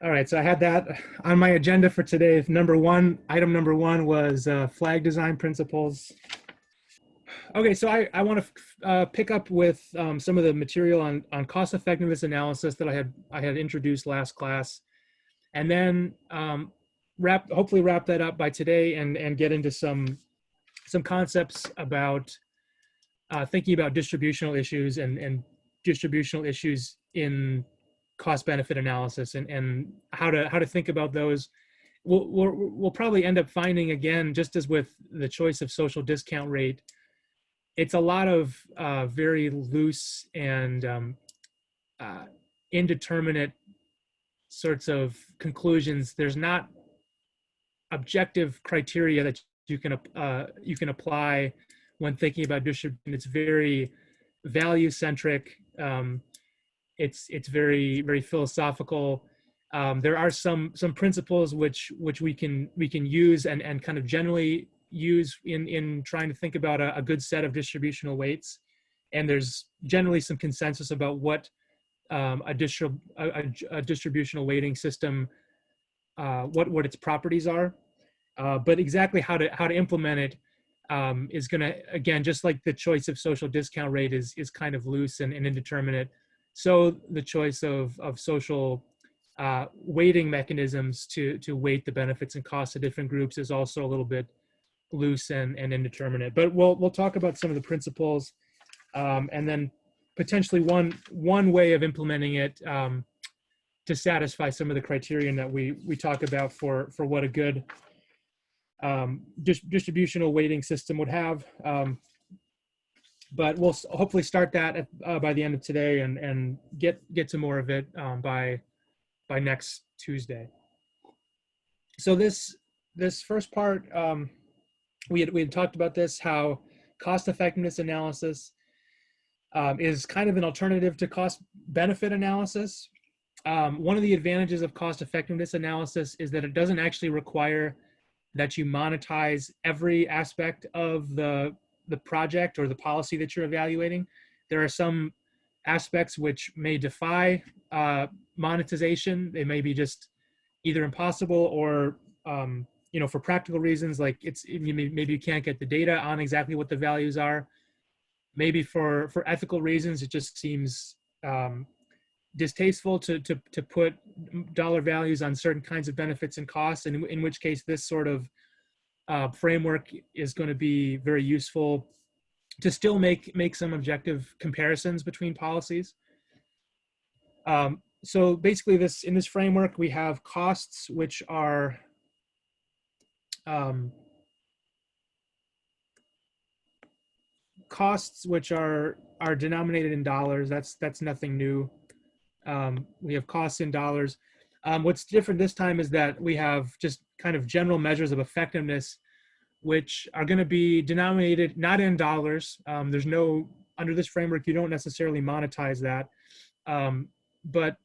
All right, so I had that on my agenda for today. Item number one was flag design principles. Okay, so I want to pick up with some of the material on cost effectiveness analysis that I had introduced last class, and then hopefully wrap that up by today and get into some concepts about thinking about distributional issues and distributional issues in cost benefit analysis and how to think about those. We'll probably end up finding, again, just as with the choice of social discount rate, it's a lot of very loose and indeterminate sorts of conclusions. There's not objective criteria that you can apply when thinking about distribution. It's very value centric. It's very philosophical. There are some principles which we can use and kind of generally use in trying to think about a good set of distributional weights. And there's generally some consensus about what a distributional weighting system, what its properties are. But exactly how to implement it is going to, again, just like the choice of social discount rate is kind of loose and indeterminate. So the choice of social weighting mechanisms to weight the benefits and costs of different groups is also a little bit loose and indeterminate. But we'll talk about some of the principles, and then potentially one way of implementing it to satisfy some of the criterion that we talk about for what a good distributional weighting system would have. But we'll hopefully start that by the end of today and get to more of it by next Tuesday. So this first part, we had talked about this, how cost effectiveness analysis is kind of an alternative to cost benefit analysis. One of the advantages of cost effectiveness analysis is that it doesn't actually require that you monetize every aspect of the project or the policy that you're evaluating. There are some aspects which may defy monetization. They may be just either impossible or for practical reasons, like maybe you can't get the data on exactly what the values are. Maybe for ethical reasons, it just seems distasteful to put dollar values on certain kinds of benefits and costs, and in which case this sort of framework is going to be very useful to still make some objective comparisons between policies. So basically, in this framework, we have costs which are denominated in dollars. That's nothing new. We have costs in dollars. What's different this time is that we have just kind of general measures of effectiveness, which are going to be denominated not in dollars. There's no, under this framework, you don't necessarily monetize that, but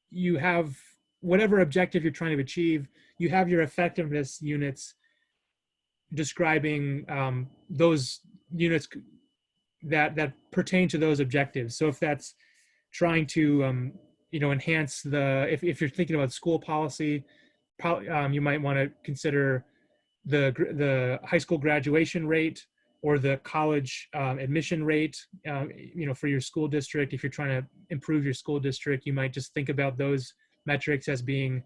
you have whatever objective you're trying to achieve, you have your effectiveness units describing those units that pertain to those objectives. So if that's trying to enhance if you're thinking about school policy, you might want to consider the high school graduation rate or the college admission rate, for your school district. If you're trying to improve your school district, you might just think about those metrics as being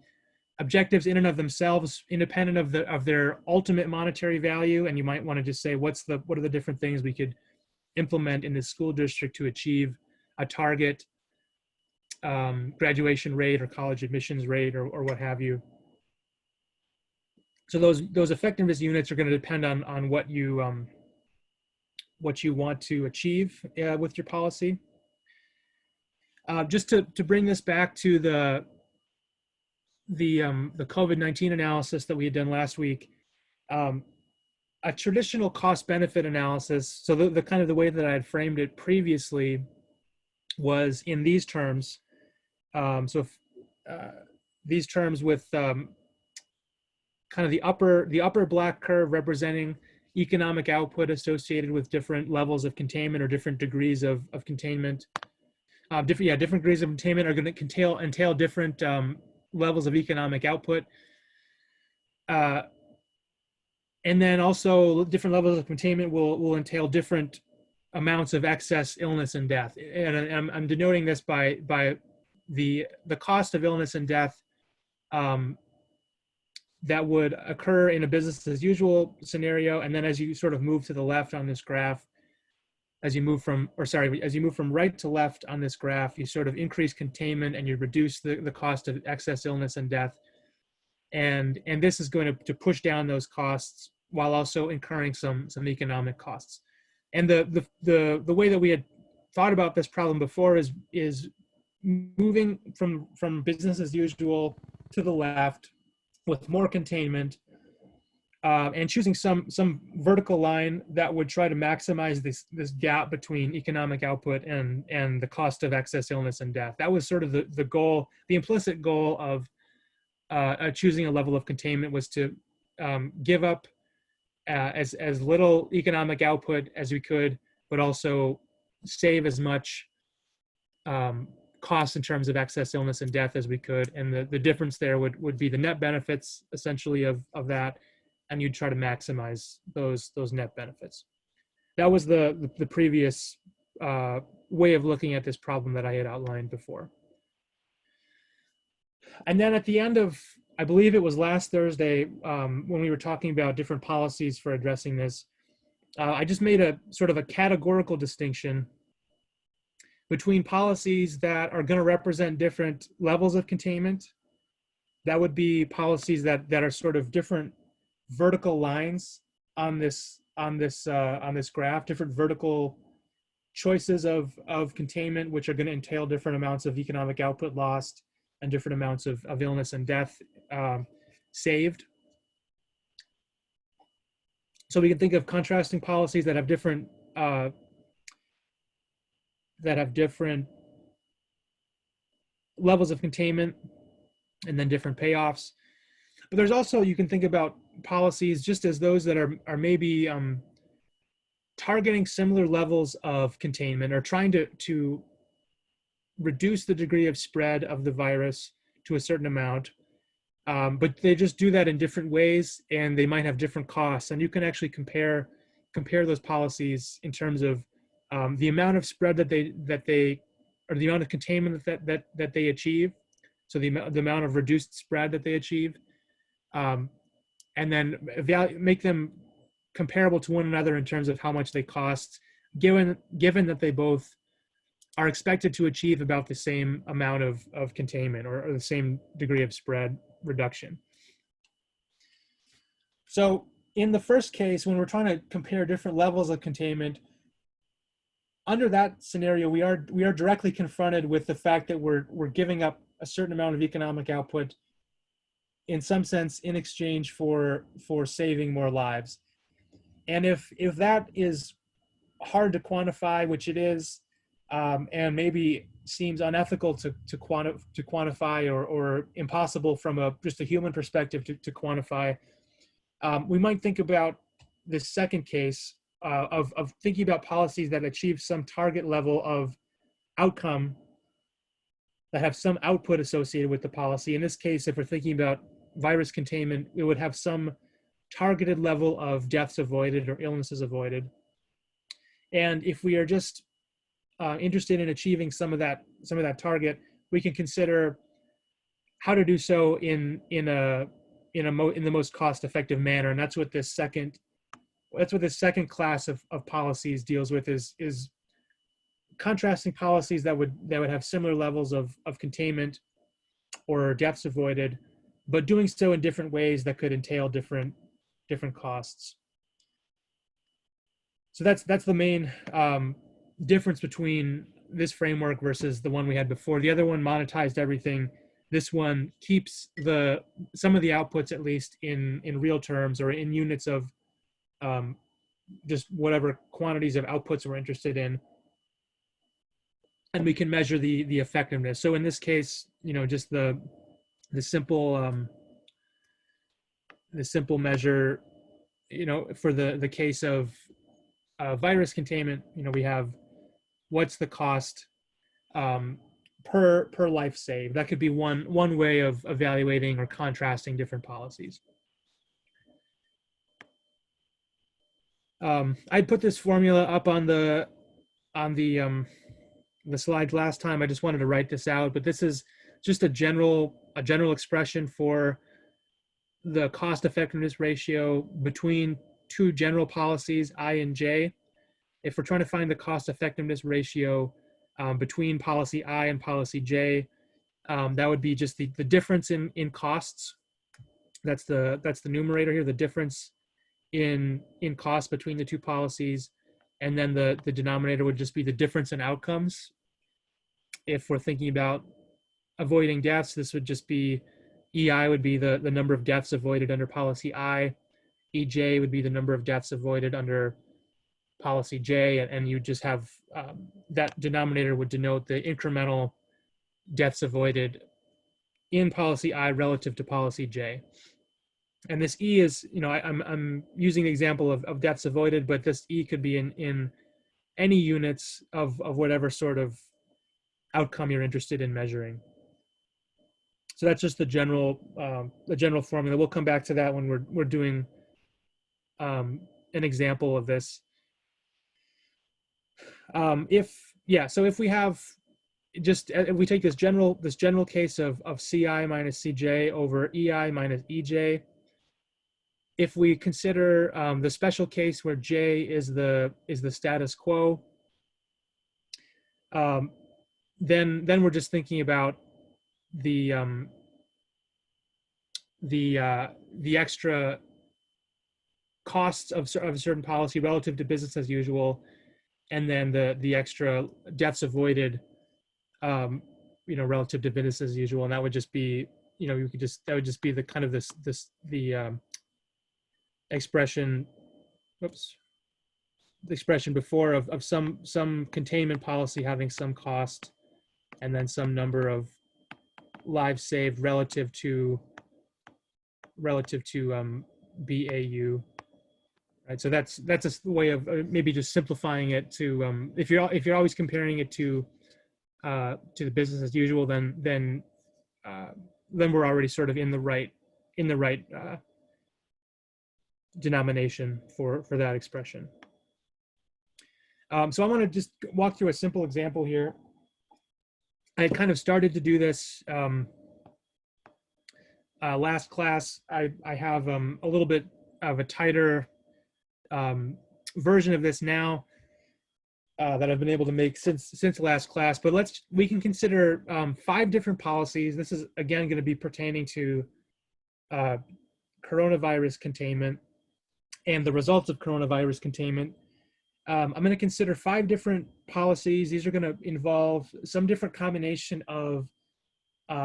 objectives in and of themselves, independent of their ultimate monetary value. And you might want to just say, what are the different things we could implement in the school district to achieve a target graduation rate or college admissions rate or what have you. So those effectiveness units are going to depend on what you want to achieve with your policy. Just to bring this back to the COVID-19 analysis that we had done last week, a traditional cost benefit analysis. So the kind of the way that I had framed it previously was in these terms. These terms with kind of the upper black curve representing economic output associated with different levels of containment or different degrees of containment. Different degrees of containment are going to entail different levels of economic output. Uh, and then also different levels of containment will entail different amounts of excess illness and death. And I'm denoting this by the cost of illness and death that would occur in a business as usual scenario. And then as you sort of move to the left on this graph, as you move from right to left on this graph, you sort of increase containment and you reduce the cost of excess illness and death. And this is going to push down those costs while also incurring some economic costs. And the way that we had thought about this problem before is moving from business as usual to the left with more containment, and choosing some vertical line that would try to maximize this gap between economic output and the cost of excess illness and death. That was sort of the goal, the implicit goal of choosing a level of containment, was to give up as little economic output as we could, but also save as much costs in terms of excess illness and death as we could. And the difference there would be the net benefits essentially of that, and you'd try to maximize those net benefits. That was the previous way of looking at this problem that I had outlined before. And then at the end of, I believe it was last Thursday, when we were talking about different policies for addressing this, I just made a sort of a categorical distinction between policies that are going to represent different levels of containment. That would be policies that are sort of different vertical lines on this graph, different vertical choices of containment, which are going to entail different amounts of economic output lost and different amounts of illness and death saved. So we can think of contrasting policies that have different levels of containment and then different payoffs. But there's also, you can think about policies just as those that are maybe targeting similar levels of containment or trying to reduce the degree of spread of the virus to a certain amount, but they just do that in different ways, and they might have different costs. And you can actually compare those policies in terms of the amount of spread that they or the amount of containment that they achieve, so the amount of reduced spread that they achieve, and then make them comparable to one another in terms of how much they cost, given that they both are expected to achieve about the same amount of containment or the same degree of spread reduction. So in the first case, when we're trying to compare different levels of containment, under that scenario, we are directly confronted with the fact that we're giving up a certain amount of economic output, in some sense, in exchange for saving more lives. And if that is hard to quantify, which it is, and maybe seems unethical to quantify or impossible from just a human perspective to quantify, we might think about this second case of thinking about policies that achieve some target level of outcome, that have some output associated with the policy. In this case, if we're thinking about virus containment, it would have some targeted level of deaths avoided or illnesses avoided. And if we are just interested in achieving some of that target, we can consider how to do so in the most cost-effective manner. And that's what this second class of policies deals with, is contrasting policies that would have similar levels of containment or deaths avoided, but doing so in different ways that could entail different costs. So that's the main difference between this framework versus the one we had before. The other one monetized everything. This one keeps some of the outputs, at least in real terms or in units of just whatever quantities of outputs we're interested in, and we can measure the effectiveness. So in this case, just the simple measure, for the case of virus containment, we have what's the cost per life saved. That could be one way of evaluating or contrasting different policies. I'd put this formula up on the slides last time. I just wanted to write this out, but this is just a general expression for the cost effectiveness ratio between two general policies, I and J. If we're trying to find the cost effectiveness ratio between policy I and policy J, that would be just the difference in costs. That's the numerator here, the difference in cost between the two policies, and then the denominator would just be the difference in outcomes. If we're thinking about avoiding deaths, this would just be EI would be the number of deaths avoided under policy I, EJ would be the number of deaths avoided under policy J, and you just have that denominator would denote the incremental deaths avoided in policy I relative to policy J. And this E is, I'm using the example of deaths avoided, but this E could be in any units of whatever sort of outcome you're interested in measuring. So that's just the general formula. We'll come back to that when we're doing an example of this. So if we have if we take this general case of CI minus CJ over EI minus EJ, if we consider the special case where J is the status quo, then we're just thinking about the extra costs of a certain policy relative to business as usual, and then the extra deaths avoided, relative to business as usual, and that would just be, that would just be the kind of the expression, the expression before of some containment policy having some cost, and then some number of lives saved relative to BAU. Right, so that's a way of maybe just simplifying it to if you're always comparing it to the business as usual, then we're already sort of in the right denomination for that expression. So I want to just walk through a simple example here. I kind of started to do this last class. I have a little bit of a tighter version of this now that I've been able to make since last class. But we can consider 5 different policies. This is again going to be pertaining to coronavirus containment and the results of coronavirus containment. I'm going to consider 5 different policies. These are going to involve some different combination of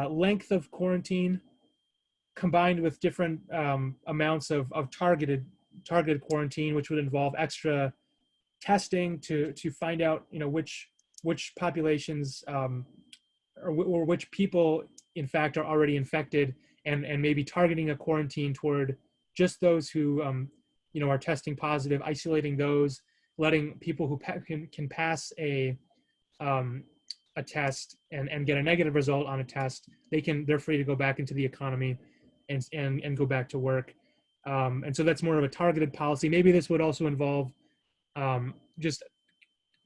length of quarantine combined with different amounts of targeted quarantine, which would involve extra testing to find out, which populations or which people in fact are already infected, and maybe targeting a quarantine toward just those who are testing positive, isolating those, letting people who can pass a test and get a negative result on a test, they're free to go back into the economy and go back to work. And so that's more of a targeted policy. Maybe this would also involve just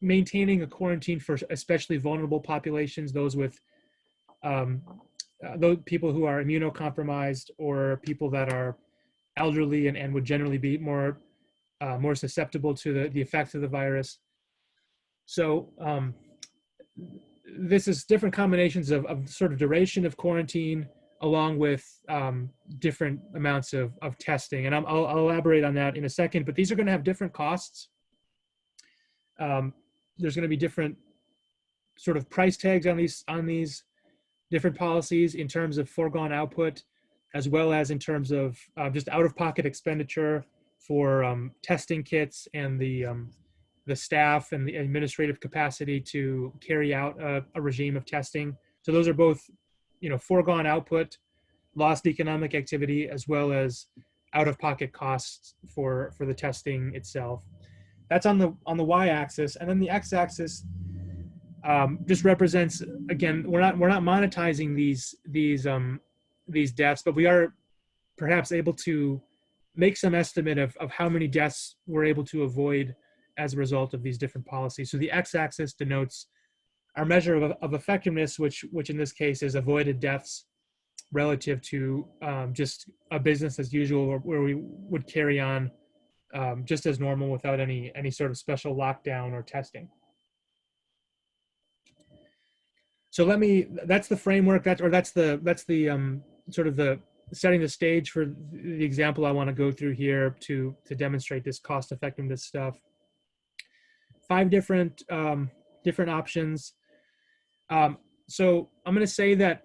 maintaining a quarantine for especially vulnerable populations, those with those people who are immunocompromised or people that are elderly and would generally be more susceptible to the effects of the virus. So this is different combinations of sort of duration of quarantine, along with different amounts of testing. And I'll elaborate on that in a second, but these are going to have different costs. There's going to be different sort of price tags on these different policies in terms of foregone output, as well as in terms of just out-of-pocket expenditure for testing kits and the staff and the administrative capacity to carry out a regime of testing. So those are both, foregone output, lost economic activity, as well as out-of-pocket costs for the testing itself. That's on the y-axis, and then the x-axis just represents, again, we're not monetizing these deaths, but we are perhaps able to make some estimate of how many deaths we're able to avoid as a result of these different policies. So the x-axis denotes our measure of effectiveness, which in this case is avoided deaths relative to just a business as usual, where we would carry on just as normal without any sort of special lockdown or testing. So that's the framework, that's the sort of the setting the stage for the example I want to go through here to demonstrate this cost effectiveness stuff. 5 different options. So I'm going to say that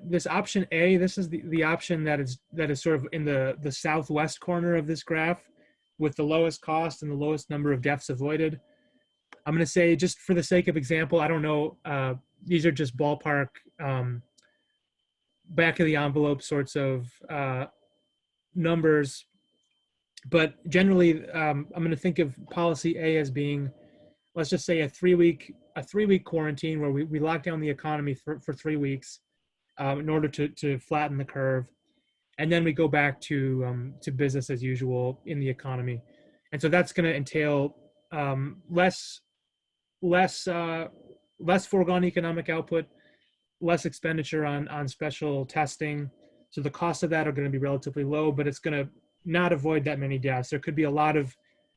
this option A, this is the option that is sort of in the southwest corner of this graph with the lowest cost and the lowest number of deaths avoided. I'm going to say, just for the sake of example, I don't know, these are just ballpark, back of the envelope sorts of numbers, but generally I'm going to think of policy A as being, let's just say, a 3-week quarantine where we lock down the economy for 3 weeks in order to flatten the curve, and then we go back to business as usual in the economy. And so that's going to entail less foregone economic output, less expenditure on special testing. So the costs of that are going to be relatively low, but it's going to not avoid that many deaths. There could be a lot of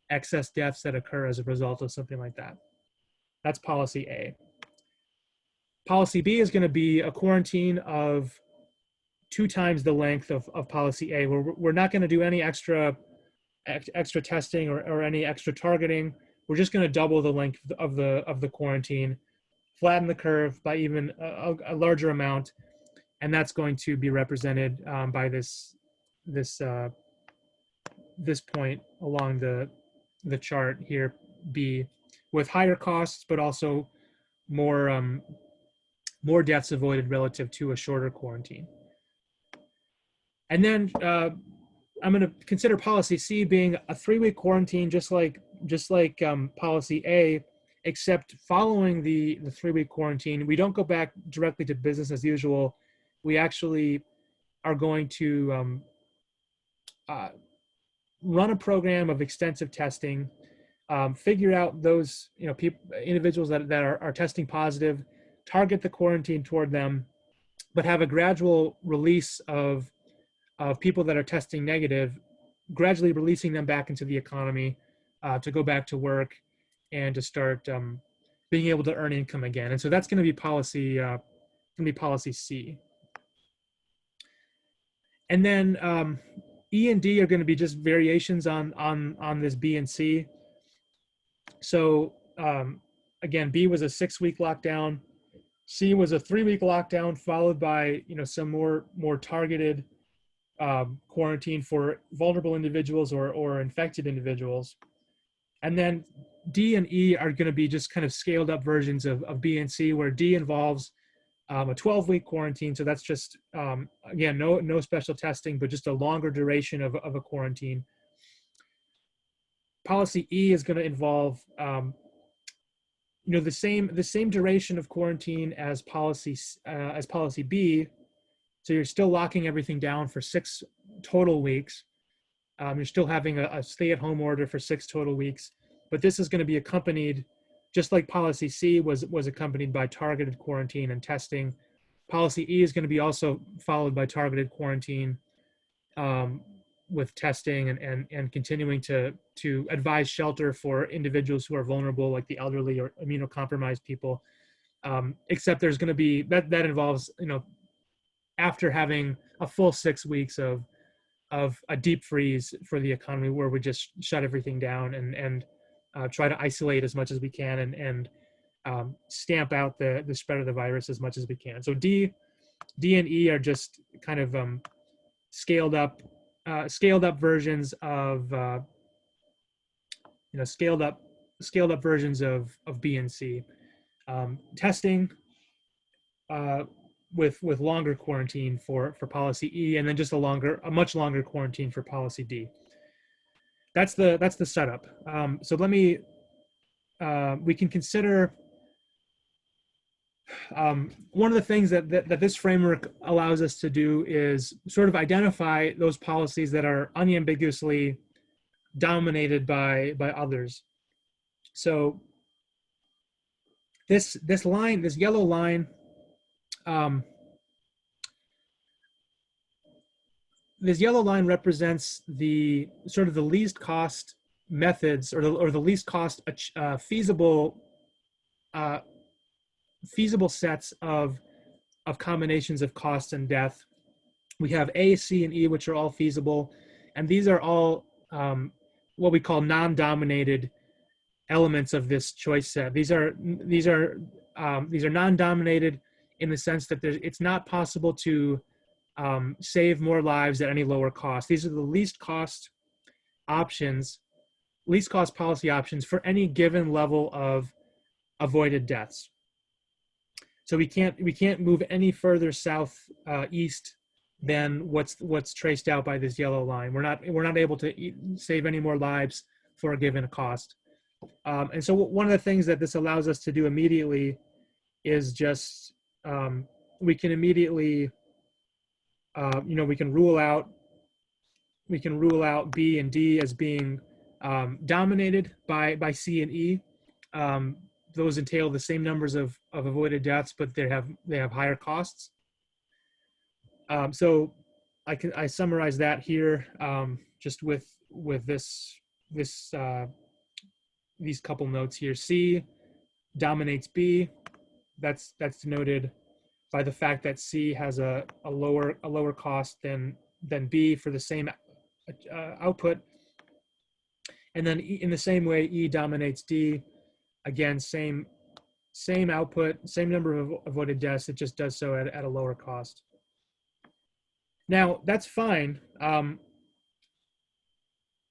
excess deaths that occur as a result of something like that. That's policy A. Policy B is going to be a quarantine of 2 times the length of policy A. We're not going to do any extra testing or any extra targeting. We're just going to double the length of the quarantine, flatten the curve by even a larger amount, and that's going to be represented by this point along the chart here, B, with higher costs but also more deaths avoided relative to a shorter quarantine. And then I'm going to consider policy C being a 3-week quarantine, just like policy A, except following the 3-week quarantine, we don't go back directly to business as usual. We actually are going to run a program of extensive testing, figure out those individuals that are testing positive, target the quarantine toward them, but have a gradual release of people that are testing negative, gradually releasing them back into the economy to go back to work and to start being able to earn income again. And so that's going to be policy C. And then E and D are going to be just variations on this B and C. So again, B was a 6-week lockdown. C was a 3-week lockdown followed by some more targeted quarantine for vulnerable individuals or infected individuals. And then D and E are going to be just kind of scaled up versions of B and C, where D involves a 12-week quarantine. So that's just, again, no special testing, but just a longer duration of a quarantine. Policy E is going to involve the same duration of quarantine as policy B. So you're still locking everything down for 6 total weeks. You're still having a stay-at-home order for 6 total weeks, but this is going to be accompanied, just like policy C was accompanied by targeted quarantine and testing. Policy E is going to be also followed by targeted quarantine with testing and continuing to advise shelter for individuals who are vulnerable, like the elderly or immunocompromised people. Except there's going to be that involves after having a full 6 weeks of a deep freeze for the economy, where we just shut everything down and try to isolate as much as we can and stamp out the spread of the virus as much as we can. So D and E are just kind of scaled up versions of scaled up versions of B and C. Testing with longer quarantine for policy E, and then just a much longer quarantine for policy D. That's the setup. So let me we can consider One of the things that this framework allows us to do is sort of identify those policies that are unambiguously dominated by others. So this line, this yellow line, um, this yellow line represents the sort of the least cost methods, or the least cost feasible uh, feasible sets of combinations of cost and death. We have A, C, and E, which are all feasible, and these are all what we call non-dominated elements of this choice set. These are non-dominated in the sense that it's not possible to save more lives at any lower cost. These are the least cost options, least cost policy options for any given level of avoided deaths. So we can't move any further south east than what's traced out by this yellow line. We're not able to save any more lives for a given cost. And so one of the things that this allows us to do immediately is just we can immediately we can rule out B and D as being dominated by C and E. Those entail the same numbers of avoided deaths, but they have higher costs. So I summarize that here just with these couple notes here. C dominates B. That's denoted by the fact that C has a lower cost than B for the same output. And then in the same way, E dominates D. Again, same output, same number of avoided deaths. It just does so at a lower cost. Now that's fine.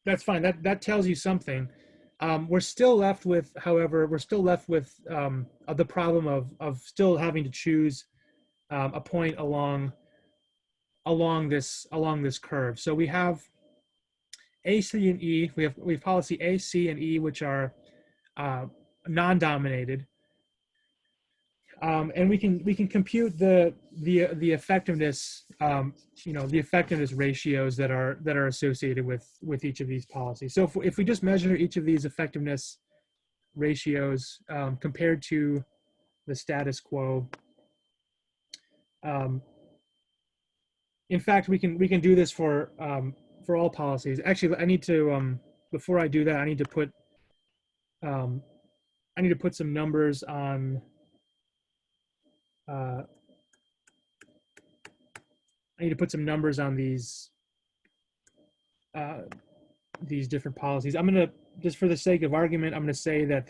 That's fine. That tells you something. We're still left with, however, the problem of still having to choose a point along this curve. So we have A, C, and E. We have policy A, C, and E, which are non-dominated, and we can compute the effectiveness, the effectiveness ratios that are associated with each of these policies. So if we just measure each of these effectiveness ratios compared to the status quo, in fact, we can do this for all policies. Actually, I need to before I do that, I need to put some numbers on. I need to put some numbers on these different policies. I'm gonna, just for the sake of argument, I'm gonna say that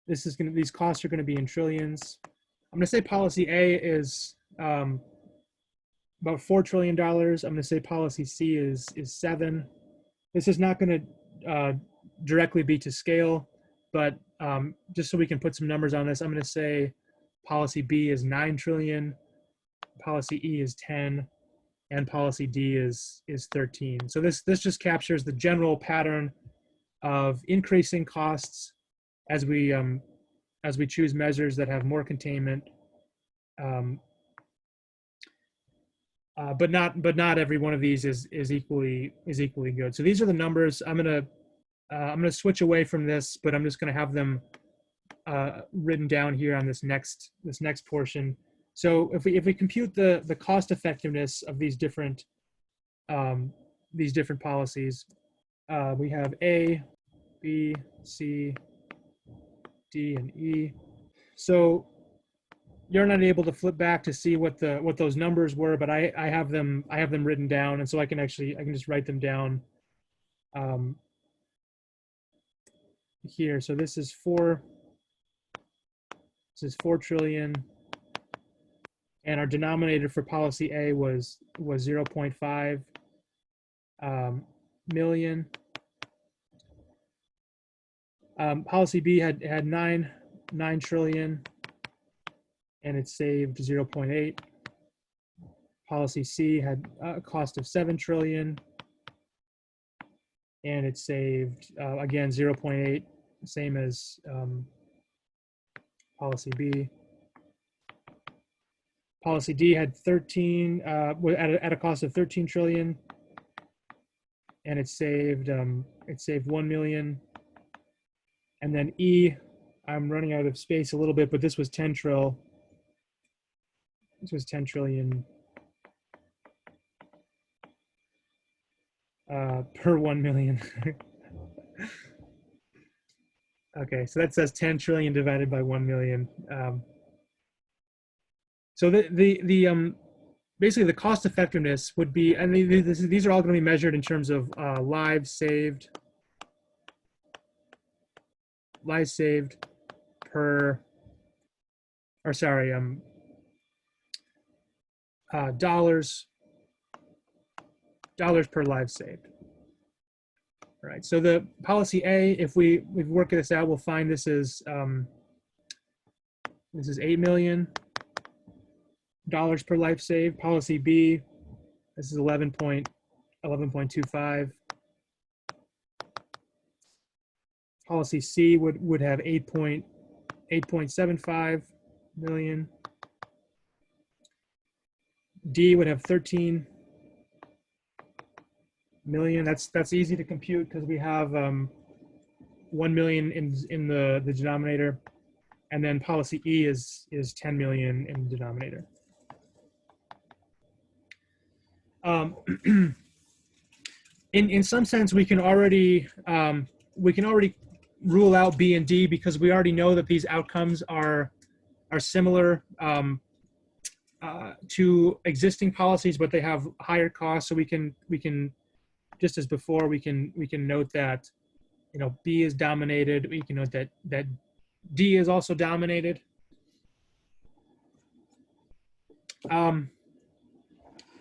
these costs are gonna be in trillions. I'm gonna say policy A is about $4 trillion. I'm gonna say policy C is 7. This is not gonna directly be to scale, but just so we can put some numbers on this, I'm going to say policy B is 9 trillion, policy E is 10, and policy D is 13. So this just captures the general pattern of increasing costs as we choose measures that have more containment, but not every one of these is equally good. So these are the numbers. I'm gonna switch away from this, but I'm just gonna have them written down here on this next portion. So if we compute the cost effectiveness of these different policies, we have A, B, C, D, and E. So you're not able to flip back to see what those numbers were, but I have them written down, and so I can just write them down here. So this is 4 trillion, and our denominator for policy A was 0.5 million. Policy B had 9 trillion, and it saved 0.8. Policy C had a cost of 7 trillion, and it saved again 0.8, same as policy B. Policy D had 13 at a cost of 13 trillion, and it saved 1 million. And then E, I'm running out of space a little bit, but this was 10 trill. This was 10 trillion per 1 million. Okay, so that says 10 trillion divided by 1 million. So basically the cost effectiveness would be, and these are all going to be measured in terms of lives saved per, or sorry, dollars per life saved. All right, so the policy A, if we work this out, we'll find this is $8 million per life saved. Policy B, this is 11.25. Policy C would have 8.75 million. D would have 13 million. That's easy to compute because we have 1 million in the denominator, and then policy E is 10 million in the denominator. In some sense, we can already rule out B and D because we already know that these outcomes are similar to existing policies, but they have higher costs. So we can just as before, we can note that B is dominated. We can note that D is also dominated.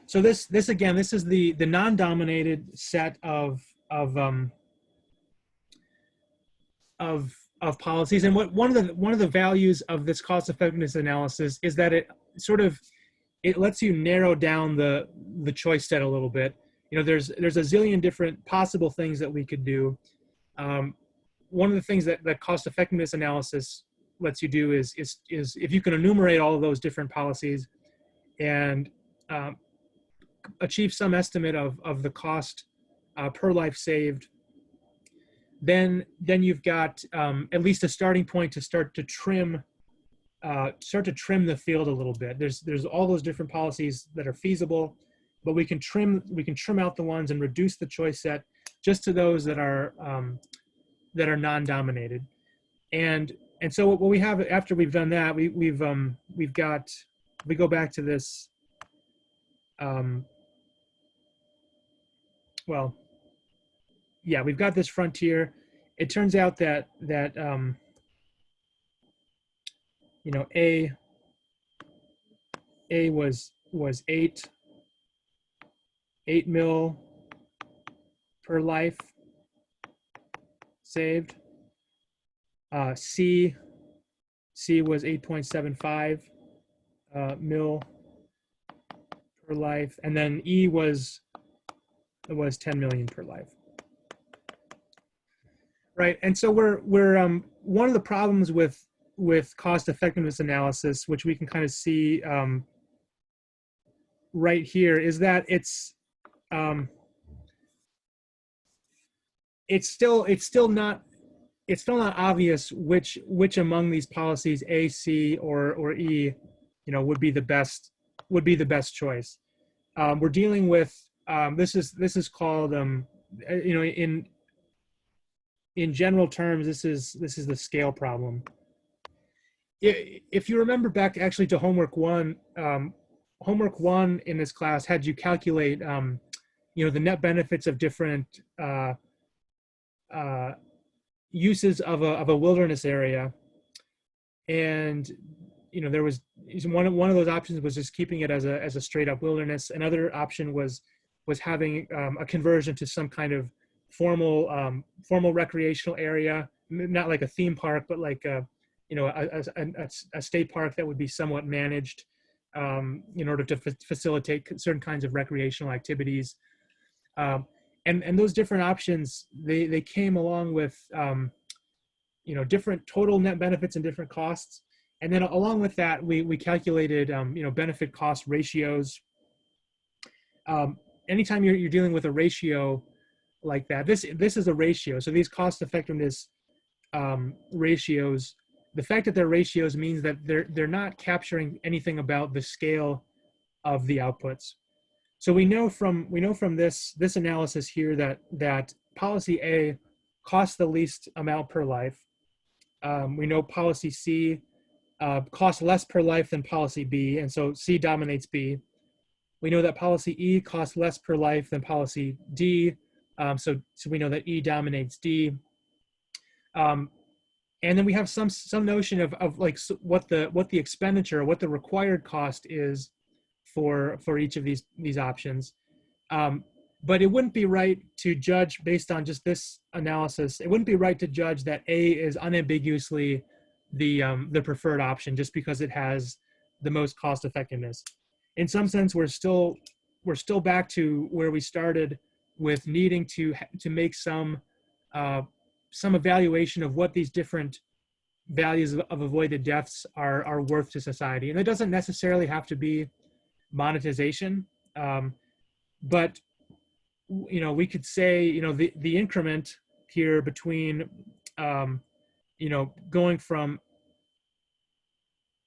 So this again, this is the non-dominated set of policies, and one of the values of this cost effectiveness analysis is that it lets you narrow down the choice set a little bit. There's a zillion different possible things that we could do. One of the things that cost effectiveness analysis lets you do is if you can enumerate all of those different policies and achieve some estimate of the cost per life saved, then you've got at least a starting point to start to trim the field a little bit. There's all those different policies that are feasible, but we can trim out the ones and reduce the choice set just to those that are non-dominated. And so what we have after we've done that, we go back to this. Well, yeah, we've got this frontier. It turns out that A was 8 mil per life saved. C was 8.75 mil per life, and then E was 10 million per life. Right, and so we're one of the problems with cost effectiveness analysis, which we can kind of see right here, is that it's still not obvious which among these policies, A, C, or E, would be the best choice. We're dealing with this is called in general terms, this is the scale problem. If you remember back actually to homework one in this class had you calculate the net benefits of different uses of a wilderness area, and there was one of those options was just keeping it as a straight up wilderness. Another option was having a conversion to some kind of formal recreational area, not like a theme park, but like a state park that would be somewhat managed in order to facilitate certain kinds of recreational activities. And those different options, they came along with different total net benefits and different costs. And then along with that, we calculated benefit cost ratios. Anytime you're dealing with a ratio like that, this is a ratio. So these cost effectiveness ratios, the fact that they're ratios means that they're not capturing anything about the scale of the outputs. So we know from this analysis here that policy A costs the least amount per life. We know policy C costs less per life than policy B, and so C dominates B. We know that policy E costs less per life than policy D, so we know that E dominates D. And then we have some notion of like what the expenditure, what the required cost is for each of these options. But it wouldn't be right to judge based on just this analysis. It wouldn't be right to judge that A is unambiguously the preferred option just because it has the most cost effectiveness. In some sense, we're still back to where we started, with needing to make some evaluation of what these different values of avoided deaths are worth to society. And it doesn't necessarily have to be monetization, but we could say the increment here between going from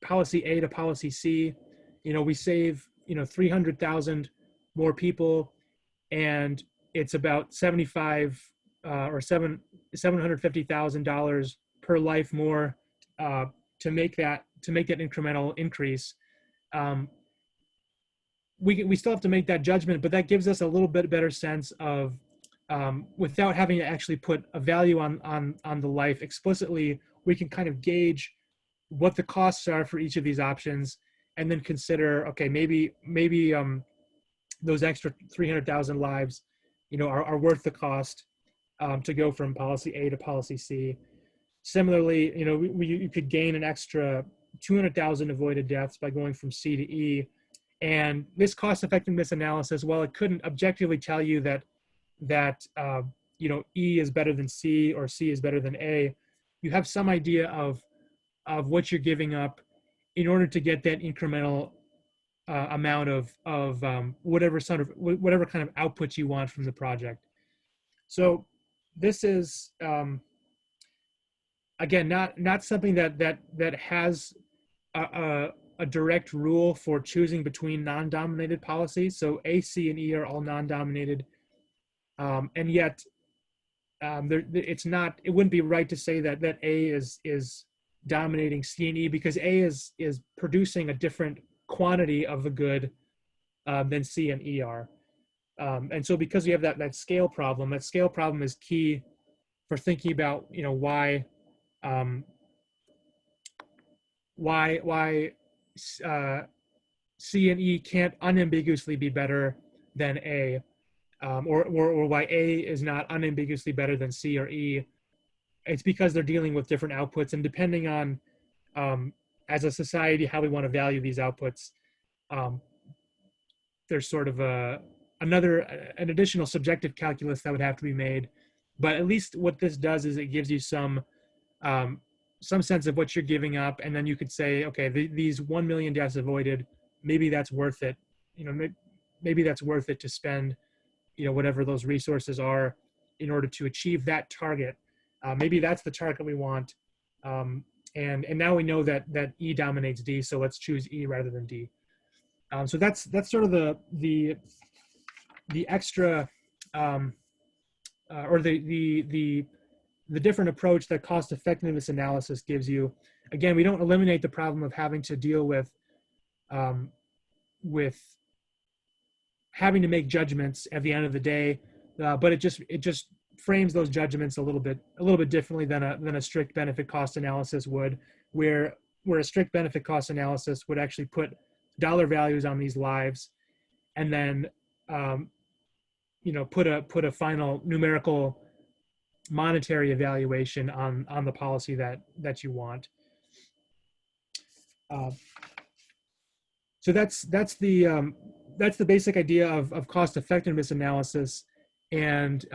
policy A to policy C, we save 300,000 more people, and it's about $750,000 per life more to make that incremental increase. We still have to make that judgment, but that gives us a little bit better sense of, without having to actually put a value on the life explicitly, we can kind of gauge what the costs are for each of these options, and then consider, okay, maybe those extra 300,000 lives, are worth the cost to go from policy A to policy C. Similarly, you could gain an extra 200,000 avoided deaths by going from C to E. And this cost effectiveness analysis, while it couldn't objectively tell you that E is better than C or C is better than A, you have some idea of what you're giving up in order to get that incremental amount of whatever kind of output you want from the project. So this is again not something that has a direct rule for choosing between non-dominated policies. So A, C, and E are all non-dominated, and yet it wouldn't be right to say that A is dominating C and E, because A is producing a different quantity of the good than C and E are. And so because we have that scale problem is key for thinking about why C and E can't unambiguously be better than A, or why A is not unambiguously better than C or E. It's because they're dealing with different outputs, and depending on, as a society, how we want to value these outputs, there's sort of an additional subjective calculus that would have to be made. But at least what this does is it gives you some sense of what you're giving up, and then you could say, okay, these 1 million deaths avoided, maybe that's worth it. Maybe that's worth it to spend, whatever those resources are in order to achieve that target. Maybe that's the target we want, and now we know that E dominates D, so let's choose E rather than D. So that's sort of the extra or the different approach that cost effectiveness analysis gives you. Again, we don't eliminate the problem of having to deal with having to make judgments at the end of the day, but it just frames those judgments a little bit differently than a strict benefit cost analysis would, where a strict benefit cost analysis would actually put dollar values on these lives, and then put a final numerical monetary evaluation on the policy that you want. So that's the basic idea of cost effectiveness analysis, and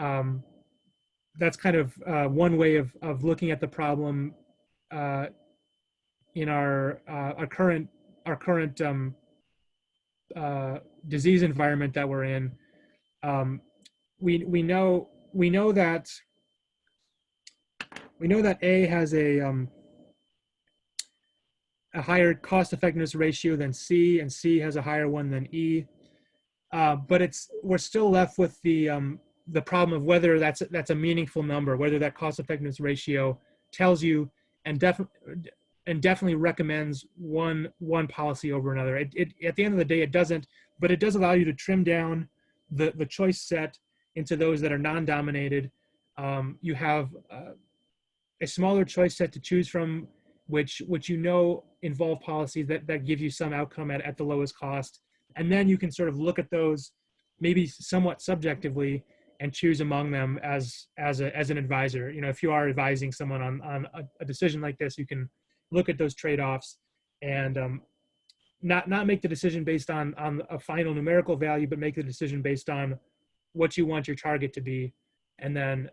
that's kind of one way of looking at the problem in our current disease environment that we're in. Um, we know that A has a higher cost effectiveness ratio than C, and C has a higher one than E. But we're still left with the problem of whether that's a meaningful number, whether that cost effectiveness ratio tells you and definitely recommends one policy over another. It at the end of the day it doesn't, but it does allow you to trim down the choice set into those that are non-dominated. You have a smaller choice set to choose from, which involve policies that give you some outcome at the lowest cost, and then you can sort of look at those maybe somewhat subjectively and choose among them as an advisor. If you are advising someone on a decision like this, you can look at those trade-offs and not make the decision based on a final numerical value, but make the decision based on what you want your target to be, and then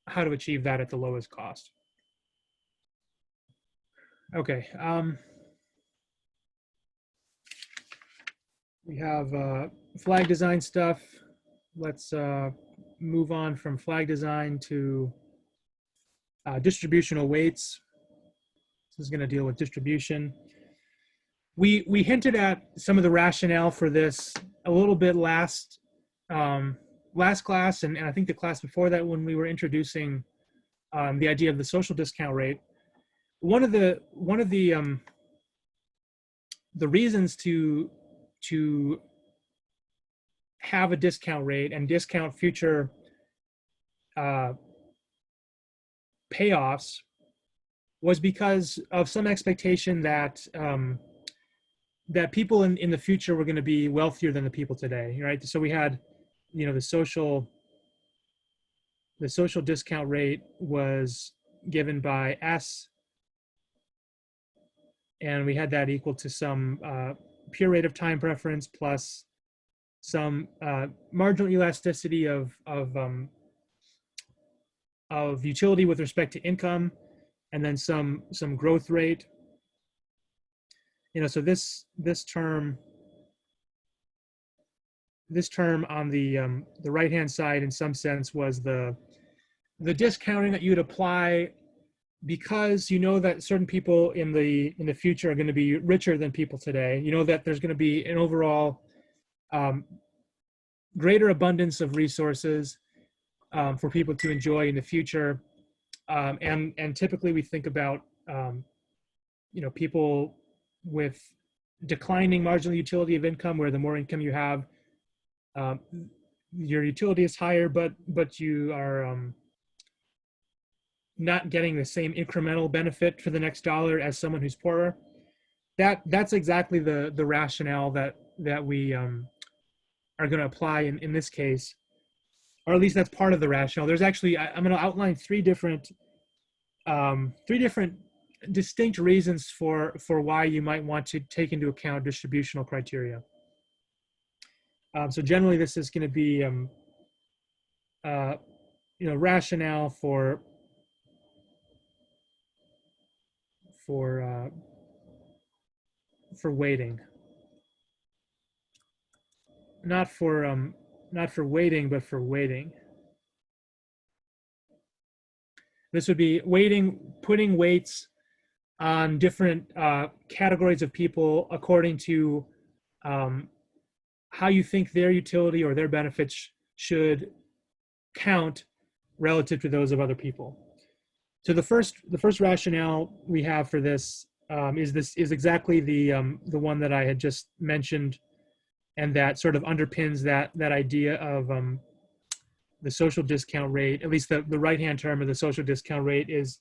how to achieve that at the lowest cost. Okay. We have flag design stuff. Let's move on from flag design to distributional weights. This is going to deal with distribution. We hinted at some of the rationale for this a little bit last class, and I think the class before that when we were introducing the idea of the social discount rate. One of the reasons to have a discount rate and discount future payoffs was because of some expectation that that people in the future were going to be wealthier than the people today, right? So we had, the social discount rate was given by S, and we had that equal to some pure rate of time preference plus some marginal elasticity of utility with respect to income, and then some growth rate. So this term on the right hand side, in some sense, was the discounting that you'd apply because that certain people in the future are going to be richer than people today. That there's going to be an overall greater abundance of resources for people to enjoy in the future, and typically we think about people with declining marginal utility of income, where the more income you have, your utility is higher, but you are not getting the same incremental benefit for the next dollar as someone who's poorer. That's exactly the rationale that we are going to apply in this case, or at least that's part of the rationale. There's actually, I'm going to outline three different distinct reasons for why you might want to take into account distributional criteria. So generally, this is going to be rationale for weighting, not for weighting, but for weighting. This would be putting weights on different categories of people according to how you think their utility or their benefits should count relative to those of other people. So the first rationale we have for this is exactly the one that I had just mentioned, and that sort of underpins that idea of the social discount rate. At least the right-hand term of the social discount rate is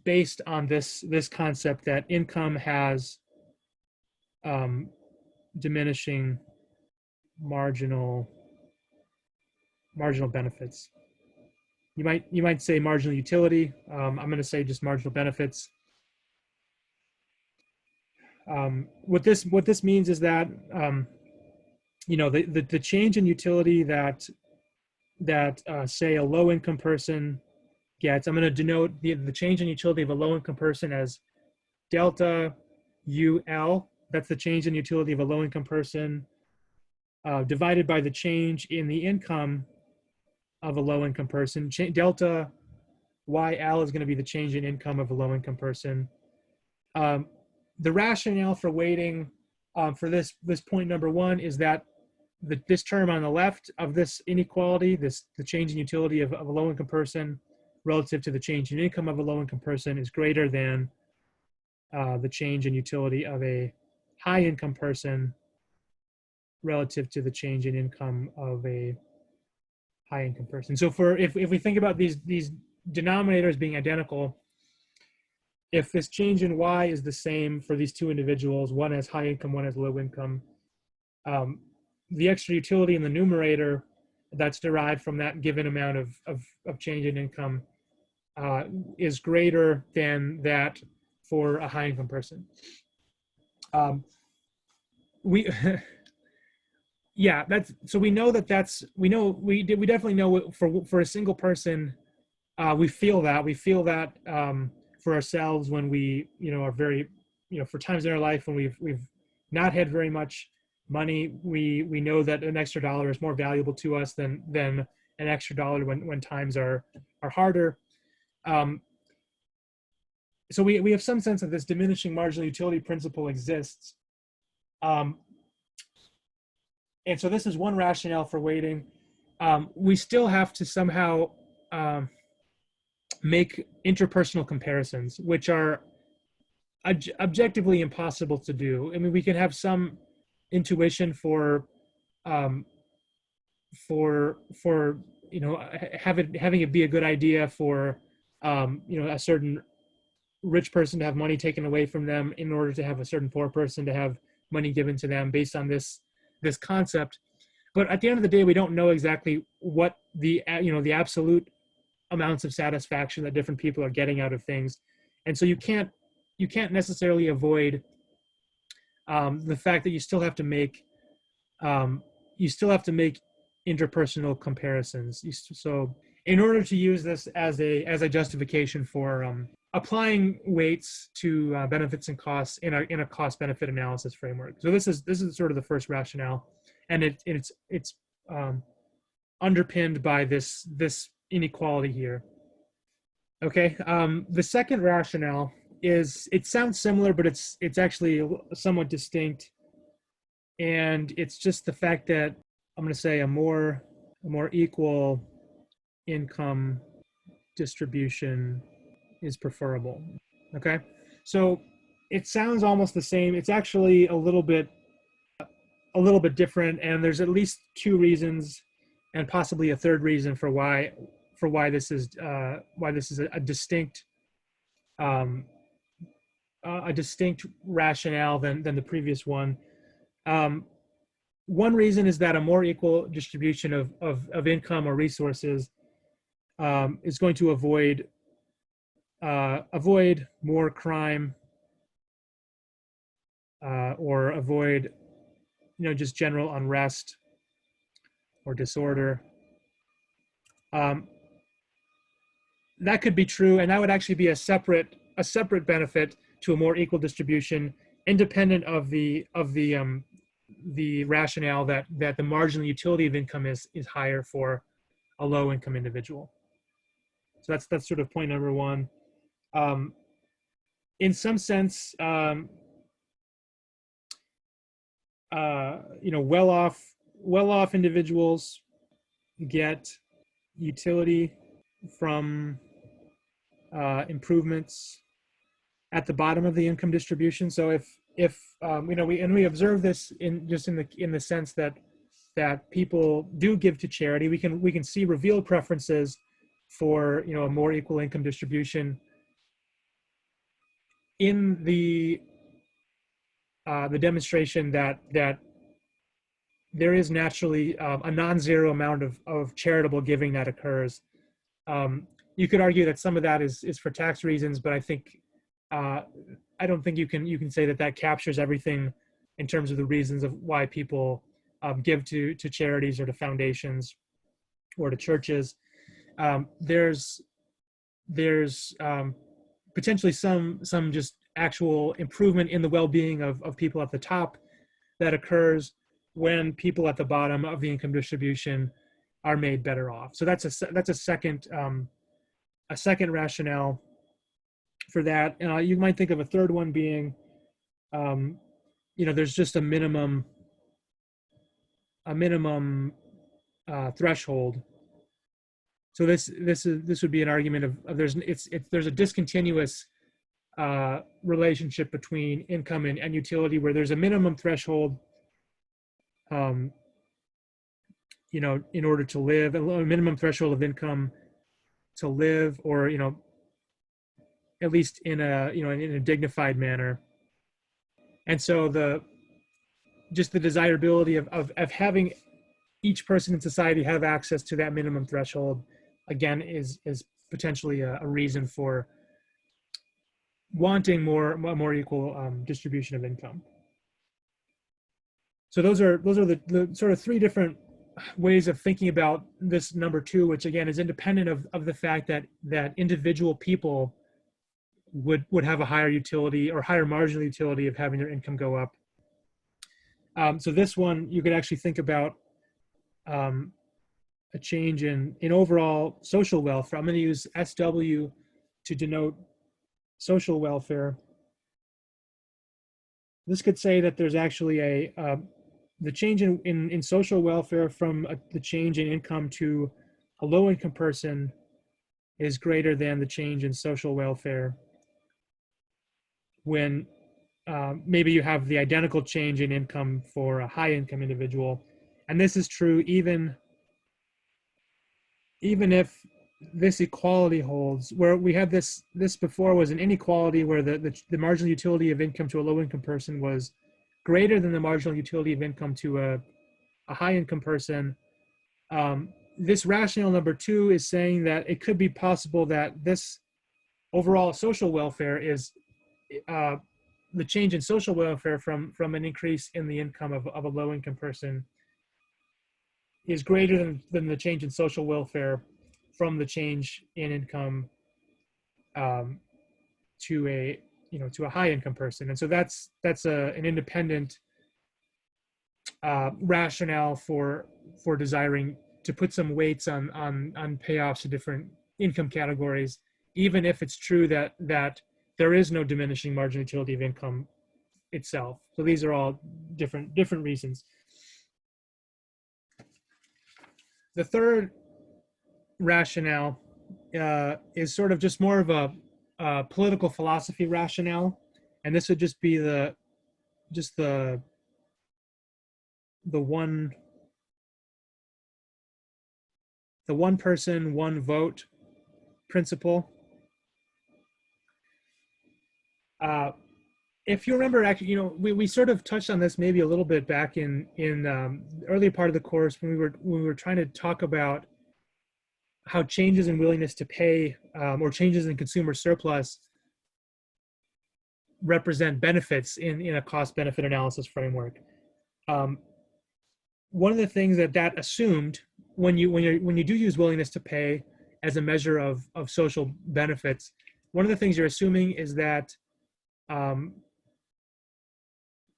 based on this concept that income has diminishing marginal benefits. You might say marginal utility. I'm going to say just marginal benefits. What this means is that the change in utility that say a low income person gets. I'm going to denote the change in utility of a low-income person as delta UL. That's the change in utility of a low-income person divided by the change in the income of a low-income person. Delta YL is going to be the change in income of a low-income person. The rationale for weighting for this point number one is that this term on the left of this inequality, the change in utility of a low-income person relative to the change in income of a low-income person is greater than the change in utility of a high-income person relative to the change in income of a high-income person. So if we think about these denominators being identical, if this change in Y is the same for these two individuals, one has high income, one has low income, the extra utility in the numerator that's derived from that given amount of change in income is greater than that for a high income person. Yeah, so we know that we definitely know for a single person, we feel that for ourselves when we are very for times in our life when we've not had very much money, we know that an extra dollar is more valuable to us than an extra dollar when times are harder. So we have some sense that this diminishing marginal utility principle exists. And so this is one rationale for weighting. We still have to somehow make interpersonal comparisons, which are objectively impossible to do. I mean, we can have some intuition for having it be a good idea for a certain rich person to have money taken away from them in order to have a certain poor person to have money given to them based on this concept. But at the end of the day, we don't know exactly what the absolute amounts of satisfaction that different people are getting out of things, and so you can't necessarily avoid the fact that you still have to make interpersonal comparisons. So in order to use this as a justification for applying weights to benefits and costs in a cost benefit analysis framework. So this is sort of the first rationale, and it's underpinned by this inequality here. Okay, the second rationale is, it sounds similar, but it's actually somewhat distinct, and it's just the fact that I'm going to say a more equal income distribution is preferable. Okay, so it sounds almost the same. It's actually a little bit different, and there's at least two reasons, and possibly a third reason for why this is a distinct rationale than the previous one. One reason is that a more equal distribution of income or resources is going to avoid more crime or avoid just general unrest or disorder. That could be true, and that would actually be a separate benefit to a more equal distribution, independent of the rationale that the marginal utility of income is higher for a low income individual. So that's sort of point number one. In some sense, well-off individuals get utility from improvements at the bottom of the income distribution. So if we observe this in the sense that people do give to charity, we can see revealed preferences for a more equal income distribution in the demonstration that there is naturally a non-zero amount of charitable giving that occurs. You could argue that some of that is for tax reasons, but I think I don't think you can say that captures everything in terms of the reasons of why people give to charities or to foundations or to churches. There's there's potentially some just actual improvement in the well-being of people at the top that occurs when people at the bottom of the income distribution are made better off. So that's a second rationale for that. You might think of a third one being, there's just a minimum threshold. So this would be an argument of there's a discontinuous relationship between income and utility, where there's a minimum threshold, in order to live, a minimum threshold of income to live, or at least in a dignified manner. And so the desirability of having each person in society have access to that minimum threshold, again, is potentially a reason for wanting more equal distribution of income. So those are the sort of three different ways of thinking about this number two, which again is independent of the fact that individual people would have a higher utility or higher marginal utility of having their income go up. So this one, you could actually think about a change in overall social welfare. I'm going to use SW to denote social welfare. This could say that there's actually the change in social welfare from the change in income to a low-income person is greater than the change in social welfare when maybe you have the identical change in income for a high-income individual. And this is true even if this equality holds, where we had this before was an inequality where the marginal utility of income to a low-income person was greater than the marginal utility of income to a high-income person. This rationale number two is saying that it could be possible that this overall social welfare is the change in social welfare from an increase in the income of a low-income person is greater than the change in social welfare from the change in income to a high-income person. And so that's an independent rationale for desiring to put some weights on payoffs to different income categories, even if it's true that there is no diminishing marginal utility of income itself. So these are all different reasons. The third rationale is sort of just more of a political philosophy rationale, and this would just be the one person, one vote principle. If you remember, actually, we sort of touched on this maybe a little bit back in the earlier part of the course when we were trying to talk about how changes in willingness to pay or changes in consumer surplus represent benefits in a cost-benefit analysis framework. One of the things that assumed when you do use willingness to pay as a measure of social benefits, one of the things you're assuming is that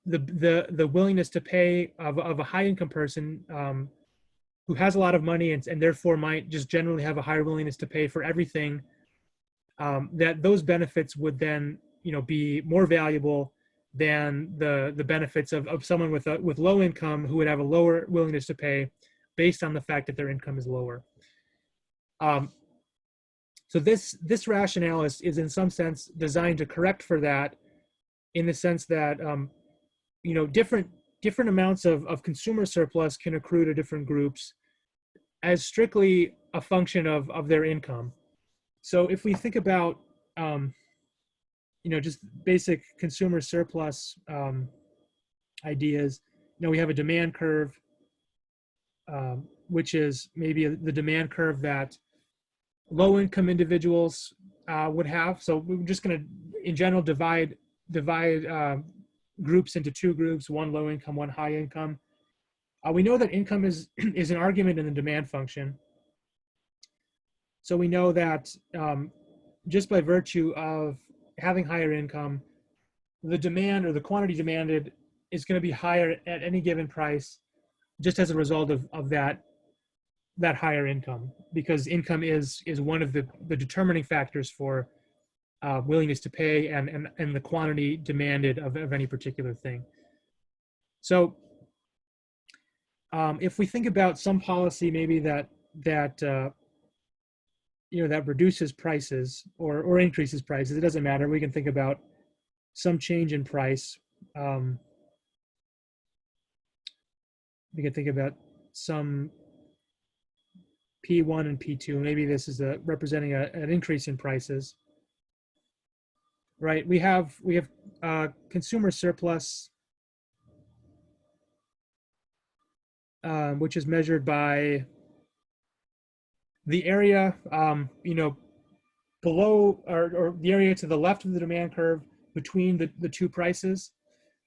the willingness to pay of a high-income person who has a lot of money and therefore might just generally have a higher willingness to pay for everything, that those benefits would then be more valuable than the benefits of someone with low income who would have a lower willingness to pay based on the fact that their income is lower. So this rationale is in some sense designed to correct for that, in the sense that different amounts of consumer surplus can accrue to different groups as strictly a function of their income. So if we think about just basic consumer surplus ideas, we have a demand curve, which is maybe the demand curve that low-income individuals would have. So we're just going to, in general, divide groups into two groups: one low income, one high income. We know that income is an argument in the demand function. So we know that just by virtue of having higher income, the demand or the quantity demanded is going to be higher at any given price, just as a result of that higher income, because income is one of the determining factors for willingness to pay and the quantity demanded of any particular thing. So if we think about some policy maybe that that reduces prices or increases prices, it doesn't matter. We can think about some change in price. We can think about some P1 and P2. Maybe this is representing an increase in prices, right? We have consumer surplus, which is measured by the area, below or the area to the left of the demand curve between the two prices.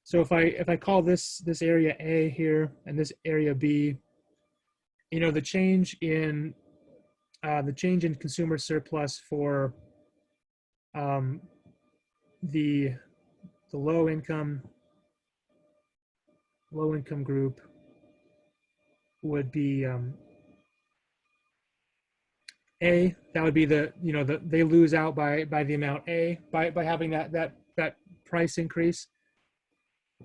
So if I call this area A here and this area B, the change in consumer surplus for the low income group would be A. That would be they lose out by the amount A by having that price increase.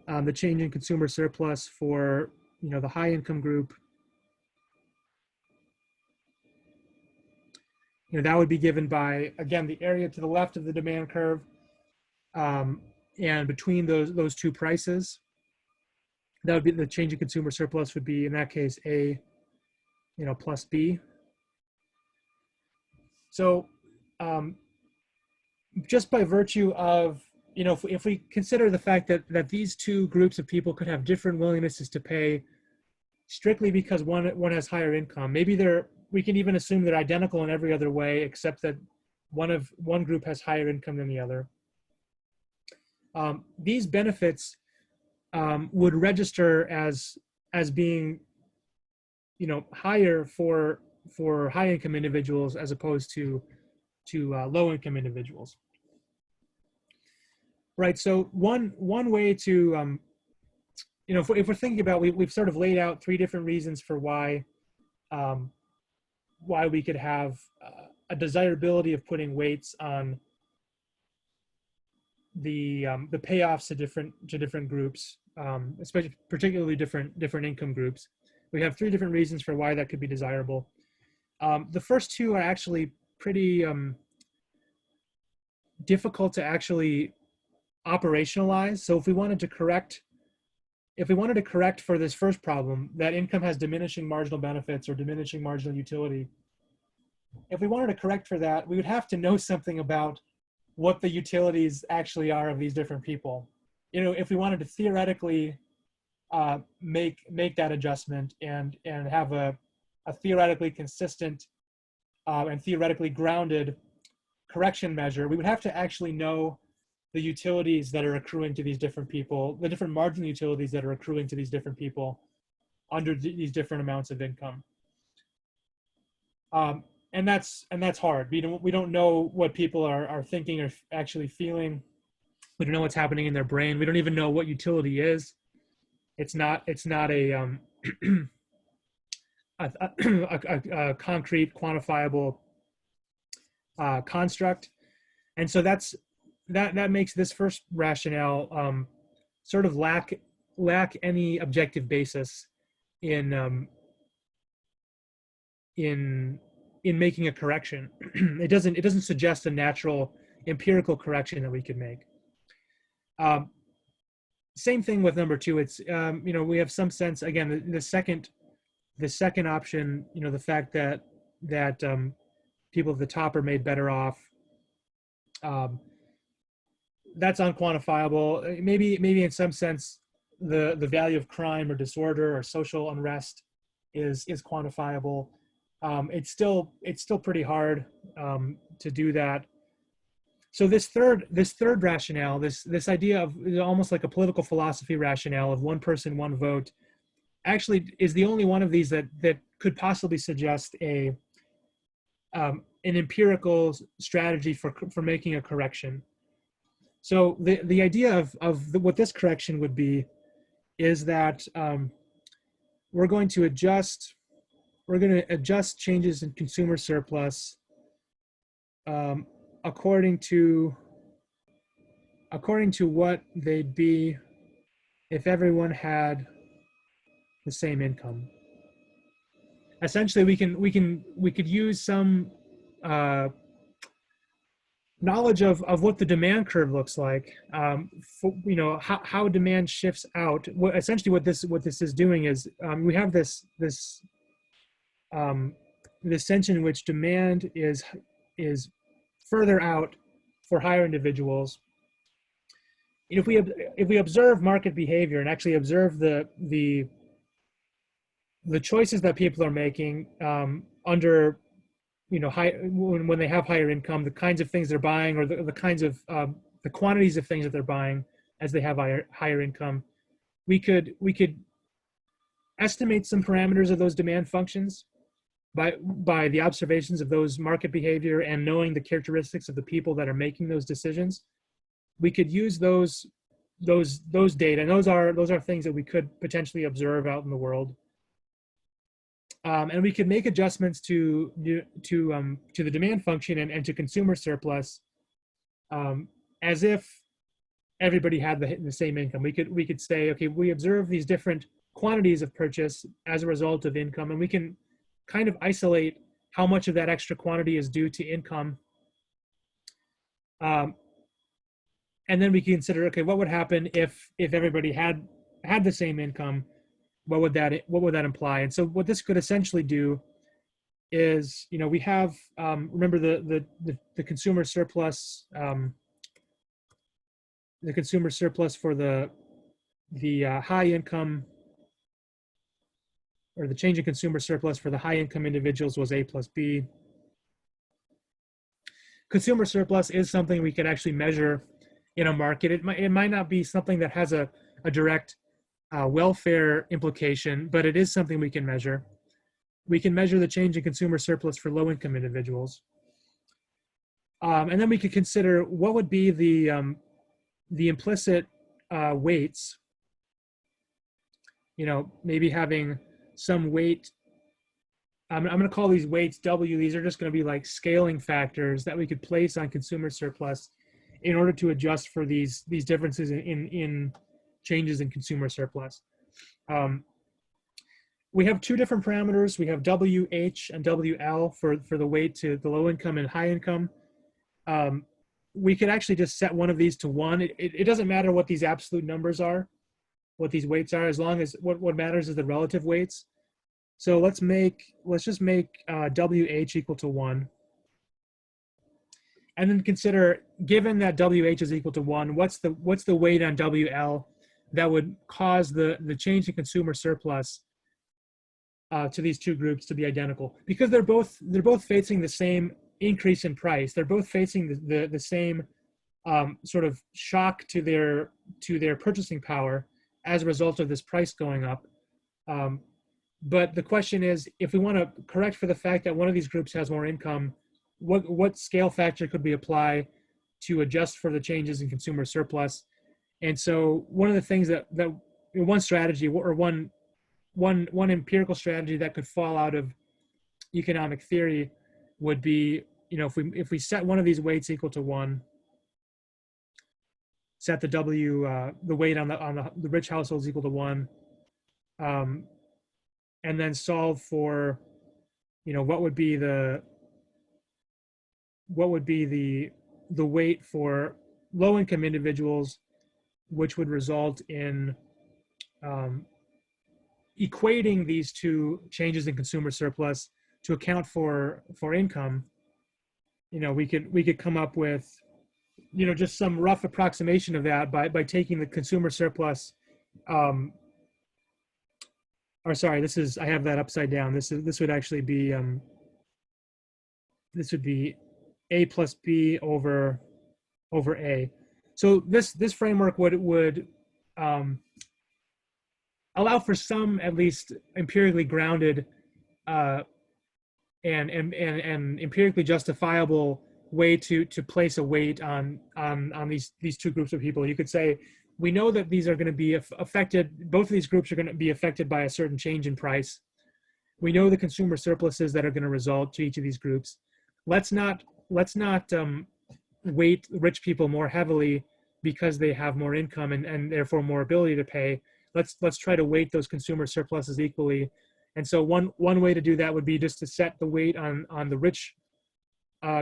The change in consumer surplus for the high income group, that would be given by, again, the area to the left of the demand curve, and between those two prices, that would be the change in consumer surplus would be, in that case, A, plus B. So just by virtue of, if we consider the fact that these two groups of people could have different willingnesses to pay strictly because one has higher income, maybe we can even assume they're identical in every other way except that one group has higher income than the other. These benefits would register as being higher for high income individuals as opposed to low income individuals. Right. So one way to if we're thinking about, we've sort of laid out three different reasons for why we could have a desirability of putting weights on the payoffs to different groups, especially particularly different income groups. We have three different reasons for why that could be desirable. The first two are actually pretty difficult to actually operationalize. So if we wanted to correct for this first problem, that income has diminishing marginal benefits or diminishing marginal utility, if we wanted to correct for that, we would have to know something about what the utilities actually are of these different people. If we wanted to theoretically make that adjustment and have a theoretically consistent and theoretically grounded correction measure, we would have to actually know the utilities that are accruing to these different people, the different marginal utilities that are accruing to these different people under these different amounts of income. And that's hard. We don't know what people are thinking or actually feeling. We don't know what's happening in their brain. We don't even know what utility is. It's not a a concrete, quantifiable construct, and so that makes this first rationale sort of lack any objective basis in making a correction. It doesn't suggest a natural empirical correction that we could make. Same thing with number two. It's we have some sense, again, the second option, the fact that people at the top are made better off, that's unquantifiable. Maybe in some sense the value of crime or disorder or social unrest is quantifiable. It's still pretty hard to do that. So this third rationale, this idea of almost like a political philosophy rationale of one person, one vote, actually is the only one of these that could possibly suggest a an empirical strategy for making a correction. So the idea of what this correction would be is that we're going to adjust changes in consumer surplus um, according to what they'd be if everyone had the same income. Essentially, we could use some knowledge of what the demand curve looks like, for, how demand shifts out. Essentially what this is doing is we have this sense in which demand is further out for higher individuals. If we observe market behavior and actually observe the choices that people are making under when they have higher income, the kinds of things they're buying, or the kinds of the quantities of things that they're buying as they have higher income, we could estimate some parameters of those demand functions by the observations of those market behavior and knowing the characteristics of the people that are making those decisions. We could use those data, and those are things that we could potentially observe out in the world. And we could make adjustments to the demand function and to consumer surplus as if everybody had the same income. We could say, okay, we observe these different quantities of purchase as a result of income, and we can kind of isolate how much of that extra quantity is due to income. And then we can consider, okay, what would happen if everybody had the same income? What would that imply? And so what this could essentially do is, we have remember the consumer surplus, the consumer surplus for the high income, or the change in consumer surplus for the high income individuals was A plus B. Consumer surplus is something we could actually measure in a market. It might not be something that has a direct welfare implication, but it is something we can measure. We can measure the change in consumer surplus for low-income individuals, and then we could consider what would be the implicit weights. Maybe having some weight. I'm going to call these weights W. These are just going to be like scaling factors that we could place on consumer surplus in order to adjust for these differences in changes in consumer surplus. We have two different parameters. We have WH and WL for the weight to the low income and high income. We could actually just set one of these to 1. It doesn't matter what these absolute numbers are, what these weights are, as long as what matters is the relative weights. So let's just make WH equal to 1. And then consider, given that WH is equal to 1, what's the weight on WL that would cause the change in consumer surplus to these two groups to be identical? Because they're both facing the same increase in price. They're both facing the same sort of shock to their purchasing power as a result of this price going up. But the question is, if we want to correct for the fact that one of these groups has more income, what scale factor could we apply to adjust for the changes in consumer surplus? And so one of the things that one strategy, or one empirical strategy that could fall out of economic theory would be, if we set one of these weights equal to 1, set the weight on the rich households equal to 1, and then solve for, what would be the weight for low income individuals, which would result in equating these two changes in consumer surplus to account for income. We could come up with, just some rough approximation of that by taking the consumer surplus. Or sorry, I have that upside down. This would actually be this would be A plus B over A. So this framework would allow for some, at least empirically grounded, and empirically justifiable way to place a weight on these two groups of people. You could say, we know that these are going to be affected. Both of these groups are going to be affected by a certain change in price. We know the consumer surpluses that are going to result to each of these groups. Let's not weight rich people more heavily because they have more income and therefore more ability to pay. Let's try to weight those consumer surpluses equally. And so one way to do that would be just to set the weight on the rich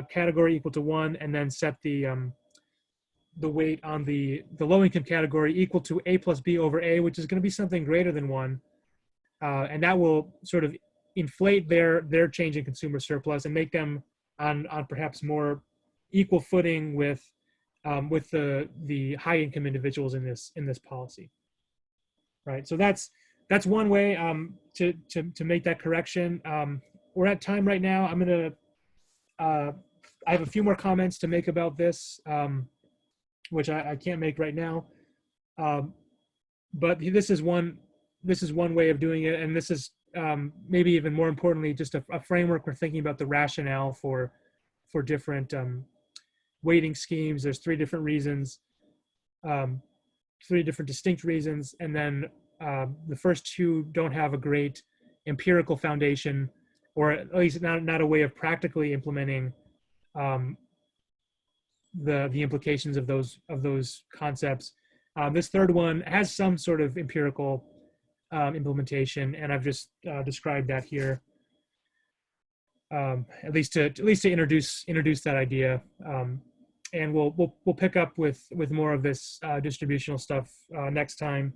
category equal to 1, and then set the weight on the low income category equal to A plus B over A, which is going to be something greater than 1. And that will sort of inflate their change in consumer surplus and make them on perhaps more equal footing with the high income individuals in this policy, right? So that's one way to make that correction. We're at time right now. I'm gonna I have a few more comments to make about this, which I can't make right now, but this is one way of doing it, and this is maybe even more importantly just a framework for thinking about the rationale for different weighting schemes. There's 3 different reasons, 3 different distinct reasons, and then the first 2 don't have a great empirical foundation, or at least not a way of practically implementing the implications of those concepts. This third one has some sort of empirical implementation, and I've just described that here, at least to introduce that idea. And we'll pick up with more of this distributional stuff next time.